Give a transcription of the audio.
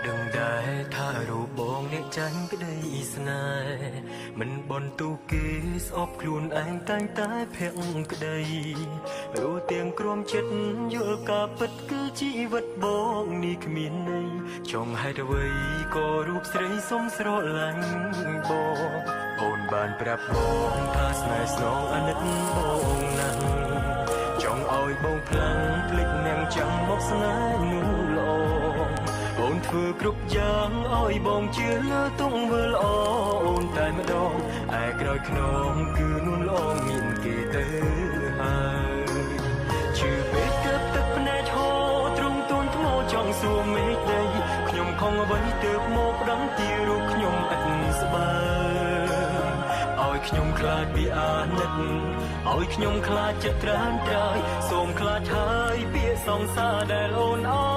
ដឹងដែរថារូបបងអ្នកចាញ់ក្តីស្នេហ៍មិនបន់ទូគេស្អប់ខ្លួនឯងតែងតែភាក់ក្តីរូបទាំងក្រំចិត្តយល់ការពិតគឺជីវិតបងនេះគ្មានន័យចង់ហេតុអ្វីក៏រូបស្រីសុំស្រឡាញ់បងអូនបានប្រាប់បងថាស្នេហ៍ស្នងអាណិតបងណាស់ចង់ឲ្យបងផ្លាំងភ្លេចនាងចាំមកស្នេហ៍នោះល្អអូនធ្វើគ្រប់យ៉ាងឲ្យបងជឿលើទង្វើល្អអូនតែម្ដងឯក្រោយខ្នងគឺនួនល្អមានគេទៅហើយជឿពេកទៅទឹកភ្នែកហូរទ្រង់ទូនថ្មចង់សួរមេឃដីខ្ញុំខំអ្វីទើបមកដឹងទីរូបខ្ញុំឥតស្បើឲ្យខ្ញុំខ្លាចពីអាណិតឲ្យខ្ញុំខ្លាចចិត្តត្រានត្រើយសូមខ្លាចហើយពាក្យសង្សារដែលអូនអ